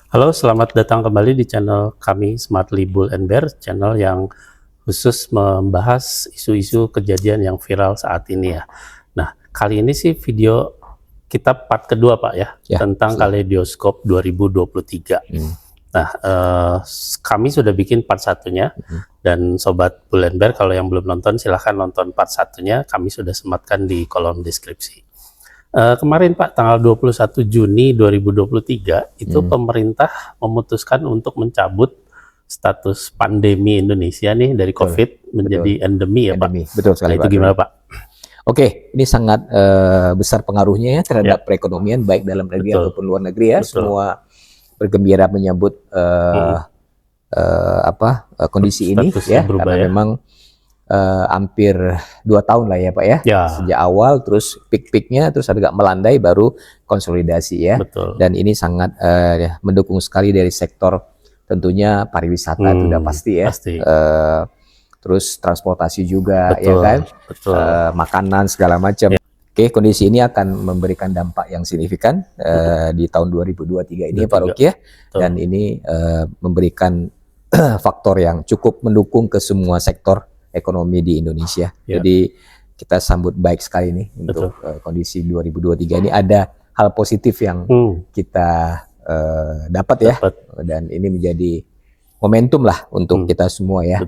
Halo, selamat datang kembali di channel kami Smartly Bull and Bear, channel yang khusus membahas isu-isu kejadian yang viral saat ini ya. Nah, kali ini sih video kita part kedua Pak ya, Ya, tentang silahkan. Kaleidoskop 2023. Nah, kami sudah bikin part satunya, dan Sobat Bull and Bear kalau yang belum nonton silahkan nonton part satunya, kami sudah sematkan di kolom deskripsi. Kemarin Pak, tanggal 21 Juni 2023, itu pemerintah memutuskan untuk mencabut status pandemi Indonesia nih dari Betul, COVID menjadi endemi ya Pak. endemi. Betul sekali Nah, itu Pak. gimana Pak? Oke, ini sangat besar pengaruhnya ya terhadap perekonomian baik dalam negeri Betul. ataupun luar negeri ya. Betul. Semua bergembira menyambut kondisi ini Statusnya ya, berubah karena ya. memang hampir 2 tahun lah ya Pak ya. Ya. Sejak awal terus peak-peaknya terus agak melandai baru konsolidasi ya. Betul. Dan ini sangat mendukung sekali dari sektor tentunya pariwisata itu udah pasti ya. Pasti. Terus transportasi juga Betul, ya kan, betul. makanan segala macam. Oke, kondisi ini akan memberikan dampak yang signifikan di tahun 2023 ini Pak Ruki ya. Dan ini memberikan faktor yang cukup mendukung ke semua sektor ekonomi di Indonesia. Jadi kita sambut baik sekali nih untuk kondisi 2023 ini. Ada hal positif yang kita dapat ya, dan ini menjadi momentum lah untuk kita semua ya.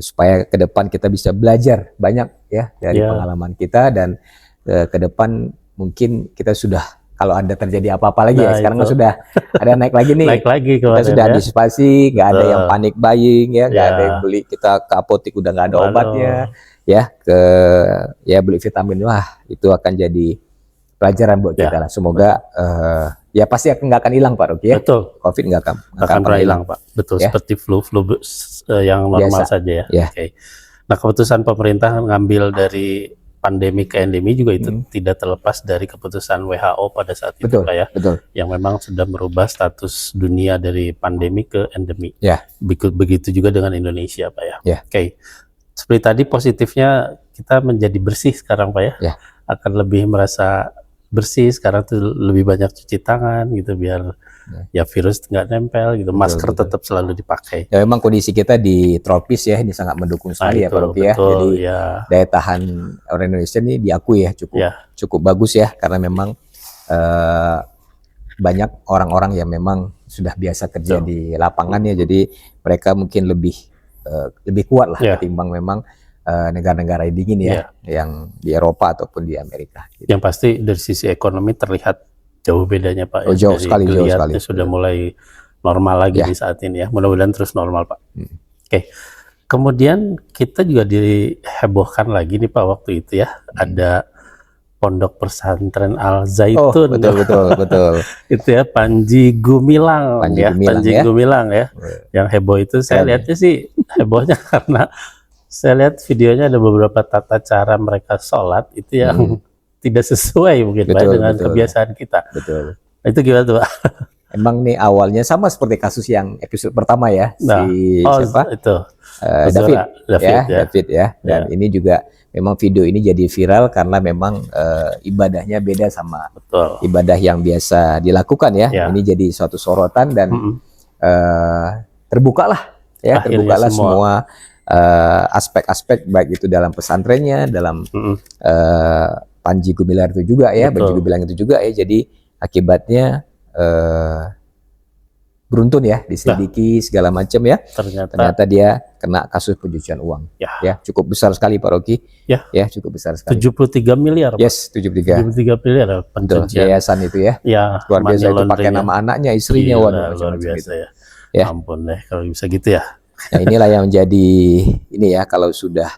Supaya ke depan kita bisa belajar banyak ya dari pengalaman kita, dan ke depan mungkin kita sudah, kalau ada terjadi apa-apa lagi ya, sekarang kan sudah ada naik lagi nih. Naik lagi kita sudah antisipasi, nggak ada yang panik buying ya, nggak ada yang beli, kita ke apotek udah nggak ada obatnya ya, beli vitamin, wah itu akan jadi pelajaran buat kita lah. Semoga ya pasti nggak akan hilang Pak Ruki ya. Betul. COVID nggak akan pernah hilang Pak. Betul ya? Seperti flu yang normal biasa saja ya. Oke. Nah, keputusan pemerintah ngambil dari pandemi ke endemi juga itu tidak terlepas dari keputusan WHO pada saat itu Pak ya. Yang memang sudah merubah status dunia dari pandemi ke endemi. Begitu juga dengan Indonesia Pak ya. Oke. Seperti tadi positifnya kita menjadi bersih sekarang Pak ya. Akan lebih merasa bersih sekarang tuh, lebih banyak cuci tangan gitu biar ya virus nggak nempel gitu. Masker tetap selalu dipakai. Ya memang kondisi kita di tropis ya, ini sangat mendukung sekali ya Pak Ruki ya. Jadi daya tahan orang Indonesia ini diakui ya cukup bagus ya, karena memang banyak orang-orang yang memang sudah biasa kerja di lapangan ya, jadi mereka mungkin lebih kuat lah ketimbang memang negara-negara dingin ya, yang di Eropa ataupun di Amerika. Yang pasti dari sisi ekonomi terlihat jauh bedanya Pak. Jauh sekali. Sudah mulai normal lagi di saat ini ya. Mudah-mudahan terus normal Pak. Oke. Kemudian kita juga dihebohkan lagi nih Pak waktu itu ya. Ada Pondok Pesantren Al Zaitun. Betul. Itu ya, Panji Gumilang. Panji Gumilang ya. Yang heboh itu saya lihatnya sih hebohnya karena saya lihat videonya ada beberapa tata cara mereka sholat itu yang tidak sesuai mungkin dengan kebiasaan kita. Nah, itu gimana tuh Pak? Emang nih awalnya sama seperti kasus yang episode pertama ya, siapa? Itu David ya. Dan ini juga memang video ini jadi viral karena memang ibadahnya beda sama ibadah yang biasa dilakukan ya. Ini jadi suatu sorotan dan terbukalah semua aspek-aspek baik itu dalam pesantrennya, dalam Panji Gumilang itu juga ya, Panji Gumilang itu juga ya. Jadi akibatnya beruntun ya, diselidiki segala macam ya. Ternyata dia kena kasus pencucian uang. Ya, cukup besar sekali Pak Rocky. Ya, cukup besar sekali. 73 miliar. Yes, 73 miliar pencucian. Yayasan itu ya. Luar biasa, itu pakai nama anaknya, istrinya, waduh luar biasa gitu. Ya. Ampun deh kalau bisa gitu ya. Nah, inilah yang menjadi ini ya, kalau sudah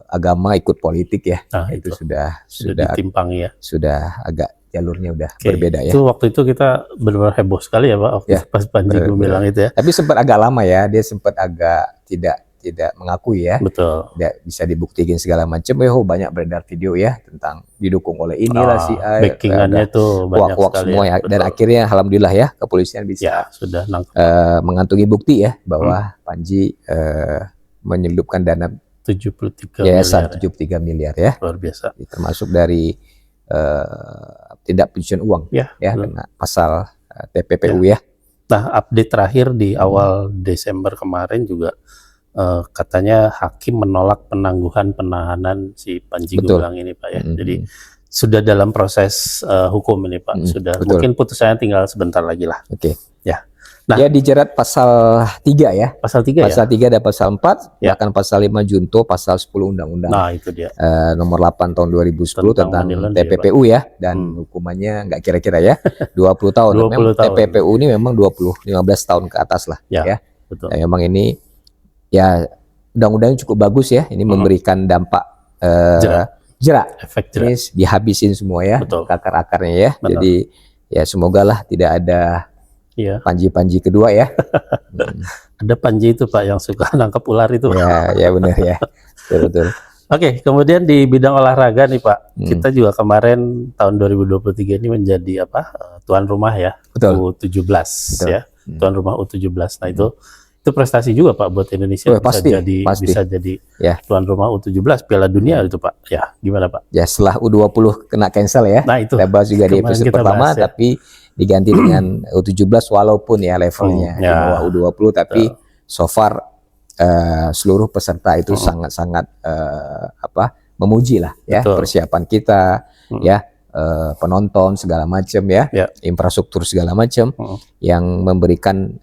agama ikut politik ya, itu sudah ditimpangi ya. Sudah agak jalurnya udah berbeda ya. Itu waktu itu kita benar-benar heboh sekali ya Pak, waktu pas Panji Gumilang itu ya. Tapi sempat agak lama ya, dia sempat agak tidak mengakui ya. Tidak bisa dibuktikan segala macam. Banyak beredar video ya tentang didukung oleh inilah si A. Backingannya itu banyak sekali semua ya. Dan akhirnya alhamdulillah ya, kepolisian bisa sudah mengantongi bukti ya bahwa Panji menyelundupkan dana 73 miliar ya. Luar biasa. Termasuk dari tindak pencucian uang ya, kena pasal TPPU ya. Nah, update terakhir di awal Desember kemarin juga katanya hakim menolak penangguhan penahanan si Panji Gumilang ini, Pak ya. Jadi sudah dalam proses hukum ini, Pak. Sudah mungkin putusannya tinggal sebentar lagi lah. Ya. Nah, dia dijerat pasal 3 ya. Pasal 3 pasal ya? 3 ada pasal 4, bahkan pasal 5 junto, pasal 10 undang-undang. Nah, itu dia. Nomor 8 tahun 2010 tentang TPPU ya, dan hukumannya nggak kira-kira ya, 20 tahun. 20 tahun. TPPU ini memang 15 tahun ke atas lah ya. Betul. Nah, memang ini ya undang-undangnya cukup bagus ya, ini memberikan dampak jerak. Efek jerak. Ini dihabisin semua ya, akar-akarnya ya. Betul. Jadi ya semoga lah tidak ada Panji-Panji kedua ya. Ada Panji itu Pak yang suka nangkap ular itu. Ya benar ya. Betul. Oke, kemudian di bidang olahraga nih Pak, kita juga kemarin tahun 2023 ini menjadi tuan rumah ya. Betul. U17 ya. Tuan rumah U17. Nah, itu prestasi juga Pak buat Indonesia. Pasti. Bisa jadi tuan rumah U17 Piala Dunia itu Pak. Ya, gimana Pak? Ya, setelah U20 kena cancel ya. Nah, itu. Kita bahas juga di episode pertama bahas, tapi diganti dengan U17 walaupun ya levelnya di bawah U20, tapi so far seluruh peserta itu sangat-sangat memuji lah ya. Persiapan kita ya, penonton segala macam ya, infrastruktur segala macam yang memberikan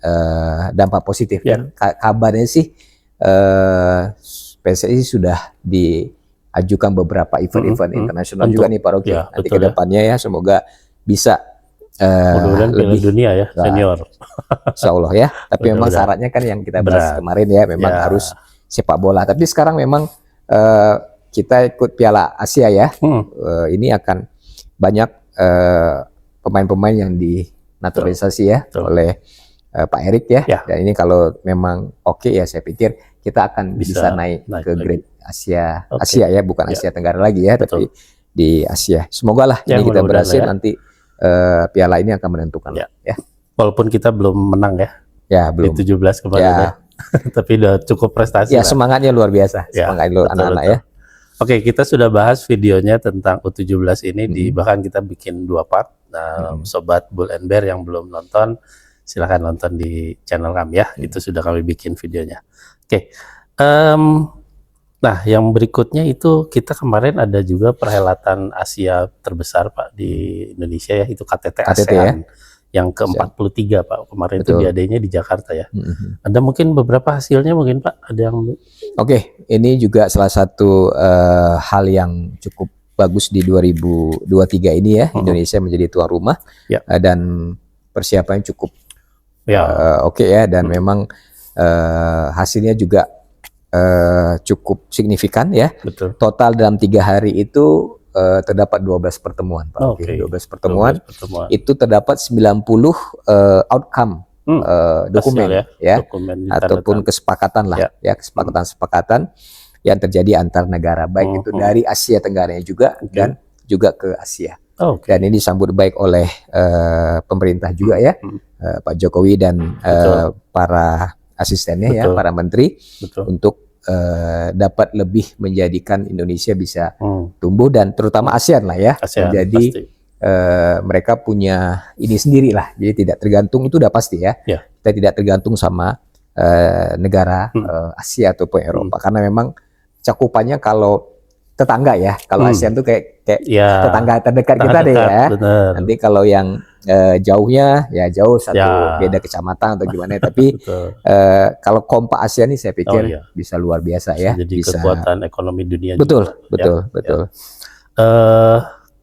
dampak positif. Kabarnya sih PSSI sudah diajukan beberapa event-event internasional juga nih Pak Rocky. Nanti ke depannya ya semoga bisa lebih dunia ya senior. Insya Allah ya. Tapi memang syaratnya kan yang kita bahas kemarin ya, memang harus sepak bola. Tapi sekarang memang kita ikut Piala Asia ya. Ini akan banyak pemain-pemain yang dinaturalisasi ya oleh Pak Erik ya. Dan ini kalau memang oke ya, saya pikir kita akan bisa naik ke grade Asia. Asia ya, bukan Asia Tenggara lagi ya, tapi di Asia. Semoga lah ini kita berhasil nanti. Piala ini akan menentukan ya. Walaupun kita belum menang ya belum di 17 kemarin ya. Tapi udah cukup prestasi ya. Semangatnya luar biasa, semangat anak-anak ya. Oke, kita sudah bahas videonya tentang U17 ini bahkan kita bikin 2 part. Nah, sobat Bull and Bear yang belum nonton silahkan nonton di channel kami ya. Itu sudah kami bikin videonya. Oke. Nah, yang berikutnya itu kita kemarin ada juga perhelatan Asia terbesar Pak di Indonesia ya, itu KTT ASEAN yang ke-43 Pak. Kemarin itu diadainnya di Jakarta ya. Ada mungkin beberapa hasilnya mungkin Pak, ada yang Oke, ini juga salah satu hal yang cukup bagus di 2023 ini ya. Indonesia menjadi tuan rumah dan persiapannya cukup oke ya, dan memang hasilnya juga cukup signifikan ya. Total dalam 3 hari itu terdapat 12 pertemuan Pak. 12 pertemuan. Itu terdapat 90 outcome dokumen dokumen ataupun kesepakatan lah ya, kesepakatan yang terjadi antar negara, baik itu dari Asia Tenggara juga dan juga ke Asia. Dan ini disambut baik oleh pemerintah juga ya, Pak Jokowi dan para asistennya ya, para menteri untuk dapat lebih menjadikan Indonesia bisa tumbuh, dan terutama ASEAN lah ya, jadi mereka punya ini sendiri lah, jadi tidak tergantung, itu udah pasti ya, kita tidak tergantung sama negara Asia ataupun Eropa, karena memang cakupannya kalau tetangga ya, kalau ASEAN tuh kayak tetangga terdekat kita deh ya. Nanti kalau yang jauhnya ya jauh satu beda kecamatan atau gimana, tapi kalau kompak ASEAN ini saya pikir bisa luar biasa ya, jadi bisa kekuatan ekonomi dunia betul juga. betul.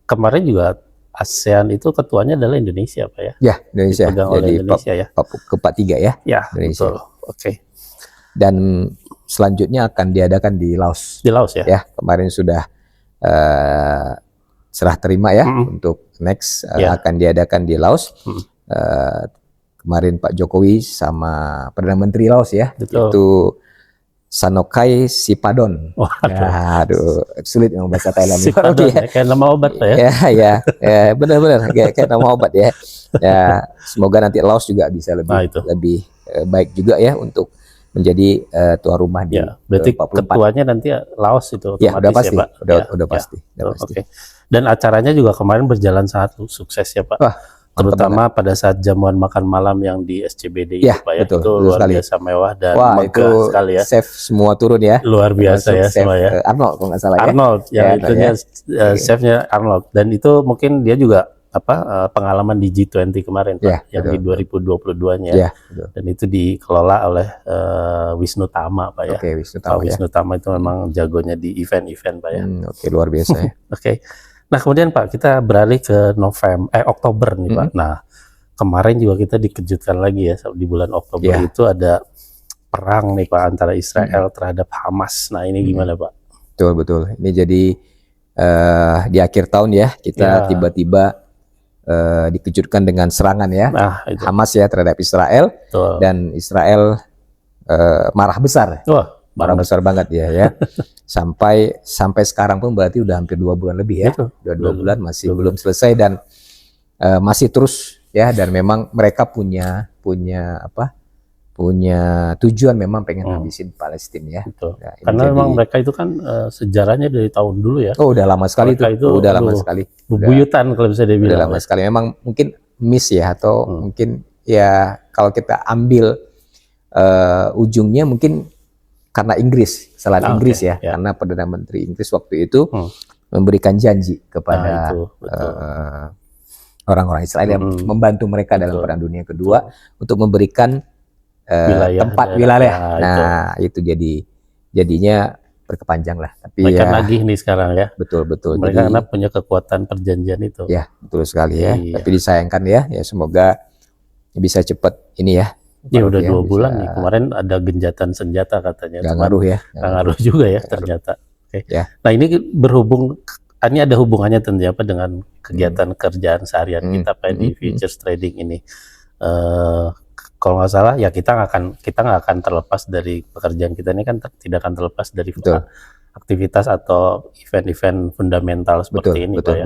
Kemarin juga ASEAN itu ketuanya adalah Indonesia Pak ya. Ya, Indonesia. Jadi Indonesia ya. Ke-43 ya. Ya, Indonesia. Betul. Oke. Dan selanjutnya akan diadakan di Laos. Di Laos ya. Ya, kemarin sudah serah terima ya untuk next akan diadakan di Laos. Kemarin Pak Jokowi sama Perdana Menteri Laos ya, itu Sanokai Sipadon. Aduh, sulit memang bahasa Thailand. Sipadon ya, kayak nama obat Pak ya. Ya, benar-benar kayak nama obat ya. Ya, semoga nanti Laos juga bisa lebih baik juga ya untuk menjadi tuan rumah di berarti 44. Ketuanya nanti Laos itu otomatis udah pasti, ya Pak? Udah pasti. Oke. Dan acaranya juga kemarin berjalan sangat sukses ya Pak. terutama pada saat jamuan makan malam yang di SCBD ya, itu Pak ya, betul, itu betul luar sekali. biasa mewah dan Wah, megah itu sekali ya. chef semua turun ya. Luar biasa ya chef, semua ya. Arnold kalau nggak salah ya. Arnold yang Ya, itunya ya. chefnya Arnold, dan itu mungkin dia juga pengalaman di G20 kemarin Pak, yang betul, di 2022-nya ya, dan itu dikelola oleh Wisnu Tama Pak ya. Oke, Wisnu Pak Tama, Wisnu Tama itu memang jagonya di event-event Pak ya. Oke, luar biasa ya. Oke. Nah, kemudian Pak, kita beralih ke Oktober nih Pak. Nah, kemarin juga kita dikejutkan lagi ya, di bulan Oktober itu ada perang nih Pak antara Israel terhadap Hamas. Nah, ini gimana Pak? Betul, betul. Ini jadi di akhir tahun ya, kita tiba-tiba dikejutkan dengan serangan ya, Hamas ya terhadap Israel. Betul. Dan Israel marah besar. Wah, marah besar banget ya. Sampai sekarang pun berarti udah hampir 2 bulan lebih ya. Udah 2 bulan masih belum selesai dan masih terus ya, dan memang mereka punya tujuan memang pengen habisin Palestina ya. Nah, karena memang mereka itu kan sejarahnya dari tahun dulu ya. Oh, udah lama sekali itu udah lama sekali. Bebuyutan kalau bisa dibilang. Udah lama sekali. Memang mungkin miss ya, atau mungkin ya kalau kita ambil ujungnya mungkin karena Inggris, kesalahan Inggris ya. Karena Perdana Menteri Inggris waktu itu memberikan janji kepada orang-orang Israel yang membantu mereka dalam Perang Dunia Kedua untuk memberikan tempat wilayah. Nah, itu jadinya berkepanjang lah. Tapi mereka nagih nih sekarang ya. Betul. Mereka karena punya kekuatan perjanjian itu. Ya, betul sekali ya. Tapi disayangkan ya semoga bisa cepat ini ya. Ya udah 2 bulan nih. Kemarin ada genjatan senjata katanya. Nggak ngaruh ya. Nggak ngaruh juga ya ternyata. Ya. Nah, ini ini ada hubungannya tentunya dengan kegiatan kerjaan seharian kita Pak di futures trading ini. Kalau nggak salah ya kita nggak akan terlepas dari pekerjaan kita ini, kan tidak akan terlepas dari aktivitas atau event-event fundamental seperti ini Pak ya.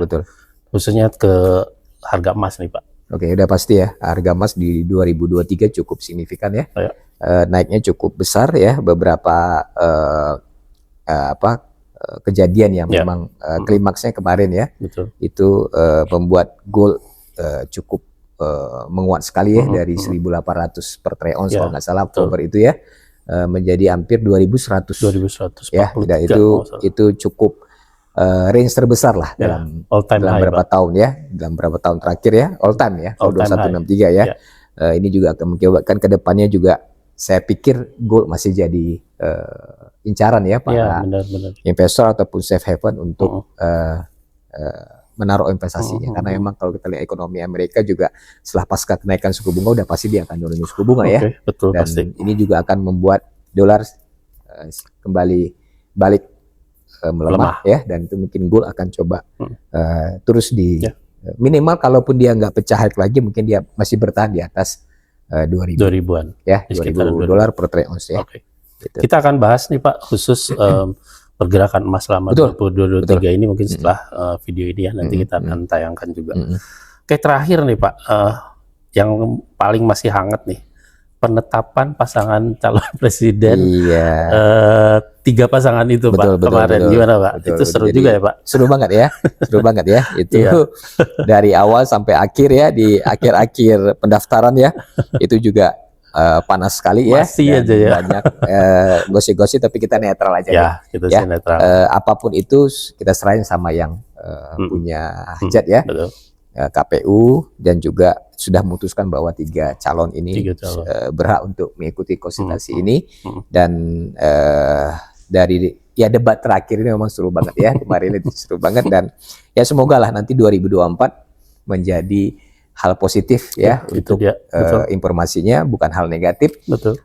Khususnya ke harga emas nih Pak. Oke, udah pasti ya, harga emas di 2023 cukup signifikan ya. Naiknya cukup besar ya, beberapa kejadian yang memang klimaksnya kemarin ya. Itu membuat gold cukup menguat sekali ya, dari 1.800 per troy ounce kalau nggak salah Oktober itu ya, menjadi hampir 2.100 ya. Dan itu cukup range terbesar lah dalam beberapa tahun ya, dalam beberapa tahun terakhir ya, all time ya, kalau 2163 ya. Ini juga akan mengakibatkan ke depannya juga, saya pikir gold masih jadi incaran ya para investor ataupun safe haven untuk menaruh investasinya. Karena memang kalau kita lihat ekonomi Amerika juga setelah pasca kenaikan suku bunga udah pasti dia akan nurunin suku bunga ya. Betul, dan pasti. Ini juga akan membuat dolar kembali balik melemah ya, dan itu mungkin gold akan coba terus di minimal kalaupun dia nggak pecah lagi, mungkin dia masih bertahan di atas 2000-an ya, 2.000 dolar per troy ounce ya. Gitu. Kita akan bahas nih Pak khusus pergerakan emas selama 2023 ini mungkin setelah video ini ya, nanti kita akan tayangkan juga. Oke, terakhir nih Pak, yang paling masih hangat nih, penetapan pasangan calon presiden. 3 pasangan itu Pak kemarin. Gimana Pak? Itu seru juga ya Pak? Seru banget ya, seru banget ya. Itu dari awal sampai akhir ya, di akhir-akhir pendaftaran ya, itu juga panas sekali ya. Masih aja ya. Banyak gosip-gosip, tapi kita netral aja ya. Kita netral. Apapun itu kita serahin sama yang punya hajat ya. KPU, dan juga sudah memutuskan bahwa 3 calon ini berhak untuk mengikuti konsultasi ini. Dan dari debat terakhir ini memang seru banget ya. Kemarin itu seru banget, dan ya semoga lah nanti 2024 menjadi hal positif ya untuk informasinya, bukan hal negatif.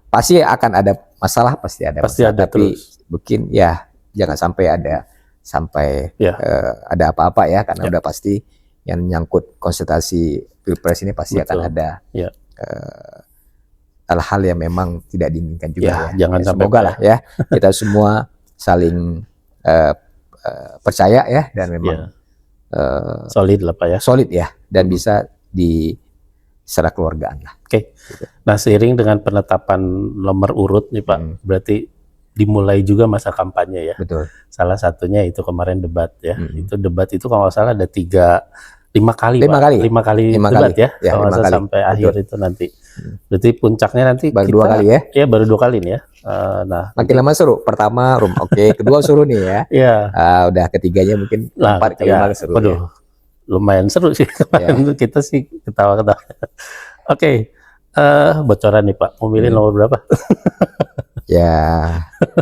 Pasti akan ada masalah, pasti ada masalah, tapi mungkin ya jangan sampai ada apa-apa ya, karena udah pasti yang menyangkut konsultasi pilpres ini pasti akan ada hal-hal yang memang tidak diinginkan juga ya. Jangan sampai semoga lah ya kita semua saling percaya ya, dan memang solid lah Pak ya. Solid ya, dan bisa di secara keluargaan lah. Oke. Nah, seiring dengan penetapan nomor urut nih Pak, berarti dimulai juga masa kampanye ya. Betul. Salah satunya itu kemarin debat ya. Itu debat itu kalau nggak salah ada 3 5 kali, Lima Pak. kali. 5 kali Lima debat kali. ya, Ya, kalau 5 nggak kali. sampai Betul. akhir itu nanti. Berarti puncaknya nanti Baru kita, 2 kali ya? Ya baru 2 kali nih ya. Nah, Makin lama seru. Pertama room oke, kedua seru nih ya. ya. Udah ketiganya mungkin 4 ke 5 seru ya. Lumayan seru sih kemarin kita sih ketawa-ketawa. Oke, bocoran nih Pak, mau milih nomor berapa? Ya,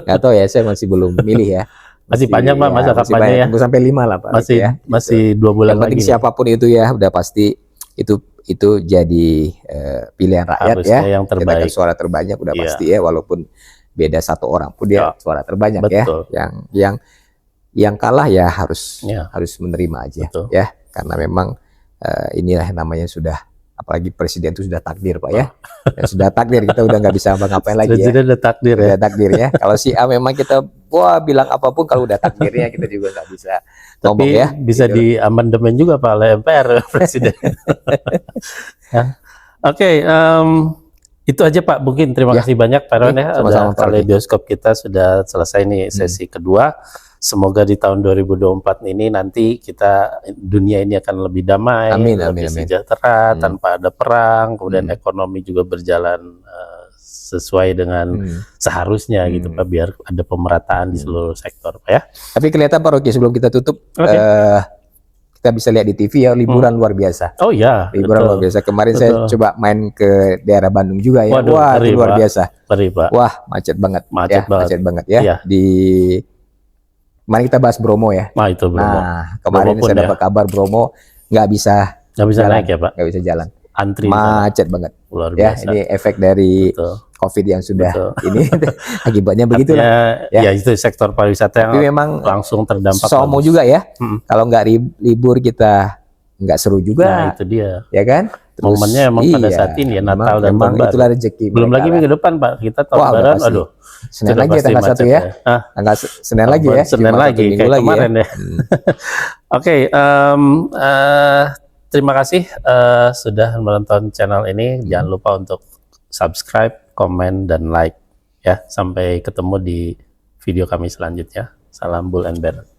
nggak tahu ya, saya masih belum milih ya. Masih panjang Pak masa kampanye ya. Tunggu sampai 5 lah Pak. Masih 2 bulan yang penting lagi. Siapapun itu ya, udah pasti itu jadi pilihan rakyat. Harusnya ya. Yang terbaik. Kita suara terbanyak udah pasti ya, walaupun beda 1 orang pun dia suara terbanyak. Betul. Ya. Yang kalah ya harus menerima aja. Betul. Ya, karena memang inilah namanya sudah, apalagi presiden itu sudah takdir Pak ya. Ya sudah takdir, kita udah nggak bisa ngapain lagi ya. Sudah takdir ya. Udah takdir ya. Kalau si A memang kita bilang apapun, kalau udah takdirnya kita juga nggak bisa ngomong tapi ya. Bisa gitu. Di amandemen juga Pak oleh MPR presiden. Ya. Oke, itu aja Pak. Mungkin terima kasih banyak Pak Ron ya. Kaleidoskop kita sudah selesai nih sesi kedua. Semoga di tahun 2024 ini nanti dunia ini akan lebih damai, lebih sejahtera, tanpa ada perang, kemudian ekonomi juga berjalan sesuai dengan seharusnya gitu Pak, biar ada pemerataan di seluruh sektor Pak ya. Tapi kelihatan Pak Rocky, sebelum kita tutup, kita bisa lihat di TV ya, liburan luar biasa. Oh ya, liburan luar biasa. Kemarin saya coba main ke daerah Bandung juga ya. Waduh, wah, itu luar biasa. Pak. Wah, macet banget. Macet banget ya. Mari kita bahas Bromo ya. Itu Bromo. Nah, kemarin saya dapat kabar Bromo nggak bisa jalan, naik ya Pak. Nggak bisa jalan. Antri macet banget. Luar biasa. Ya, ini efek dari COVID yang sudah ini akibatnya begitu lah. Ya itu sektor pariwisata yang memang langsung terdampak. Somo juga ya. Kalau nggak libur kita nggak seru juga. Nah itu dia. Ya kan? Terus, momennya emang pada saat ini ya, Natal dan Tahun Baru. Itulah rezeki. Belum lagi minggu depan Pak, kita Tahun Baru. Aduh. Senin lagi ya, tanggal 1 ya. Tanggal Senin lagi ya. Senin lagi kayak kemarin ya. Oke, terima kasih sudah menonton channel ini. Jangan lupa untuk subscribe, komen, dan like ya. Sampai ketemu di video kami selanjutnya. Salam Bull and Bear.